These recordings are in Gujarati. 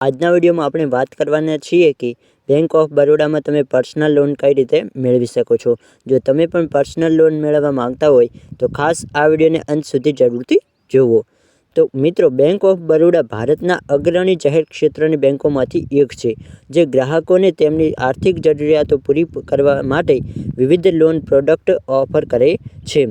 આજના વિડીયોમાં આપણે વાત કરવાના છીએ કે બેંક ઓફ બરોડામાં તમે પર્સનલ લોન કઈ રીતે મેળવી શકો છો। જો તમે પણ પર્સનલ લોન મેળવવા માંગતા હોય તો ખાસ આ વિડીયોને અંત સુધી જરૂરથી જુઓ। તો મિત્રો, બેંક ઓફ બરોડા ભારતના અગ્રણી જાહેર ક્ષેત્રની બેંકોમાંથી એક છે, જે ગ્રાહકોને તેમની આર્થિક જરૂરિયાતો પૂરી કરવા માટે વિવિધ લોન પ્રોડક્ટ ઓફર કરે છે।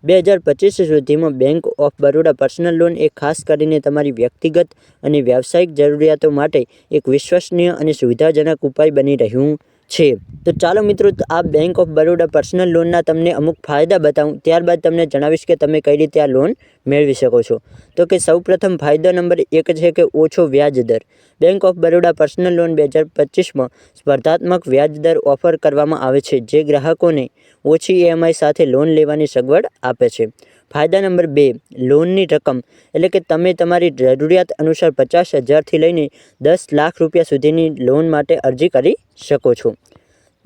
2025 સુધીમાં bank of Baroda personal loan એ ખાસ કરીને તમારી વ્યક્તિગત અને વ્યાવસાયિક જરૂરિયાતો માટે એક વિશ્વસનીય અને સુવિધાજનક ઉપાય બની રહ્યું છે। તો ચાલો મિત્રો, આ બેંક ઓફ બરોડા પર્સનલ લોનના તમને અમુક ફાયદા બતાવું, ત્યારબાદ તમને જણાવીશ કે તમે કઈ રીતે આ લોન મેળવી શકો છો। તો કે સૌપ્રથમ ફાયદો નંબર 1 છે કે ઓછો વ્યાજ દર। Bank of Baroda personal loan 2025માં સ્પર્ધાત્મક વ્યાજ દર ઓફર કરવામાં આવે છે, જે ગ્રાહકોને ઓછી EMI સાથે લોન લેવાની સગવડ આપે છે। ફાયદા નંબર 2, લોનની રકમ, એટલે કે તમે તમારી જરૂરિયાત અનુસાર 50,000થી લઈને 10 લાખ રૂપિયા સુધીની લોન માટે અરજી કરી શકો છો।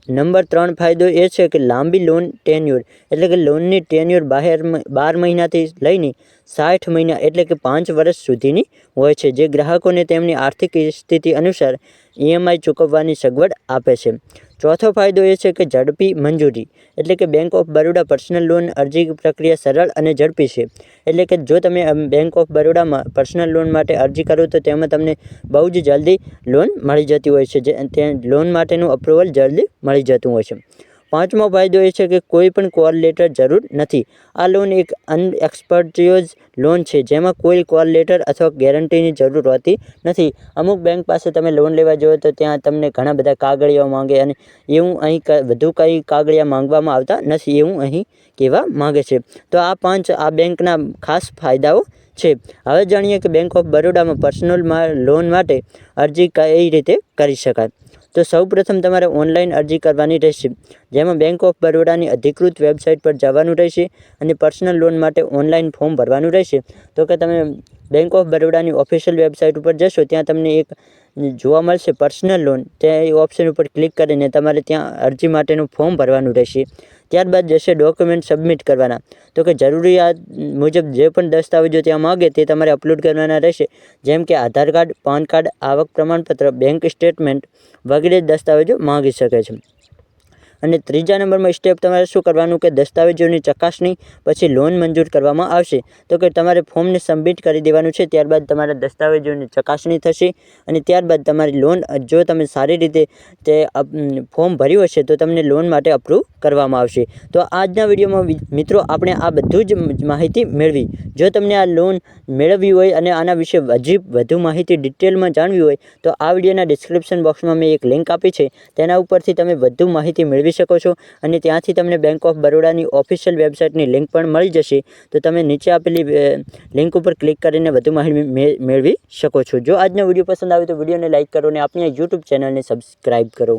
નંબર 3 ફાયદો એ છે કે લાંબી લોન ટેન્યુર, એટલે કે લોનની ટેન્યુર 12 મહિનાથી લઈને 60 મહિના એટલે કે 5 વર્ષ સુધીની હોય છે, જે ગ્રાહકોને તેમની આર્થિક સ્થિતિ અનુસાર EMI ચૂકવવાની સગવડ આપે છે। ચોથો ફાયદો એ છે કે ઝડપી મંજૂરી, એટલે કે bank of Baroda personal loan અરજી પ્રક્રિયા સરળ અને ઝડપી છે। એટલે કે જો તમે બેંક ઓફ બરોડામાં પર્સનલ લોન માટે અરજી કરો તો તેમાં તમને બહુ જ જલ્દી લોન મળી જતી હોય છે, જે લોન માટેનું અપ્રુવલ જલ્દી મળી જતું હોય છે। પાંચમો ફાયદો એ છે કે કોઈ પણ કોલ લેટર જરૂર નથી। આ લોન એક અનએક્સપર્ટ્યુઝ લોન છે, જેમાં કોઈ કોલ લેટર અથવા ગેરંટીની જરૂર હોતી નથી। અમુક બેંક પાસે તમે લોન લેવા જાઓ તો ત્યાં તમને ઘણા બધા કાગળિયા માંગે, અને એવું અહીં વધુ કંઈ કાગળિયા માંગવામાં આવતા નથી, એવું અહીં કહેવા માંગે છે। તો આ 5 આ બેંકના ખાસ ફાયદાઓ છે। હવે જાણીએ કે બેંક ઓફ બરોડામાં પર્સનલ લોન માટે અરજી કઈ રીતે કરી શકાય। તો સૌપ્રથમ તમારે ઓનલાઈન અરજી કરવાની રહેશે, જેમાં બેંક ઓફ બરોડાની અધિકૃત વેબસાઇટ પર જવાનું રહેશે અને પર્સનલ લોન માટે ઓનલાઈન ફોર્મ ભરવાનું રહેશે। તો કે તમે બેંક ઓફ બરોડાની ઓફિશિયલ વેબસાઇટ ઉપર જશો, ત્યાં તમને એક જોવા મળશે પર્સનલ લોન, ત્યાં એ ઓપ્શન ઉપર ક્લિક કરીને તમારે ત્યાં અરજી માટેનું ફોર્મ ભરવાનું રહેશે। ત્યારબાદ જશે ડોક્યુમેન્ટ સબમિટ કરવાના। તો કે જરૂરિયાત મુજબ જે પણ દસ્તાવેજો ત્યાં માગે તે તમારે અપલોડ કરવાના રહેશે, જેમ કે આધાર કાર્ડ, પાન કાર્ડ, આવક પ્રમાણપત્ર, બેંક સ્ટેટમેન્ટ વગેરે દસ્તાવેજો માગી શકે છે। અને ત્રીજા નંબરમાં સ્ટેપ તમારે શું કરવાનું કે દસ્તાવેજોની ચકાસણી પછી લોન મંજૂર કરવામાં આવશે। તો કે તમારે ફોર્મને સબમિટ કરી દેવાનું છે, ત્યારબાદ તમારા દસ્તાવેજોની ચકાસણી થશે અને ત્યારબાદ તમારી લોન, જો તમે સારી રીતે તે ફોર્મ ભર્યું હશે તો તમને લોન માટે અપ્રૂવ કરવામાં આવશે। તો આજના વિડીયોમાં મિત્રો આપણે આ બધું જ માહિતી મેળવી। જો તમને આ લોન મેળવવી હોય અને આના વિશે હજી વધુ માહિતી ડિટેલમાં જાણવી હોય તો આ વિડીયોના ડિસ્ક્રિપ્શન બોક્સમાં મેં એક લિંક આપી છે, તેના ઉપરથી તમે વધુ માહિતી મેળવી શકો છો અને ત્યાંથી તમને બેંક ઓફ બરોડાની ઓફિશિયલ વેબસાઇટની લિંક પણ મળી જશે। તો તમે નીચે આપેલી લિંક ઉપર ક્લિક કરીને વધુ માહિતી મેળવી શકો છો। જો આજનો વિડીયો પસંદ આવે તો વિડીયોને લાઇક કરો અને આપણી YouTube ચેનલને સબસ્ક્રાઈબ કરો।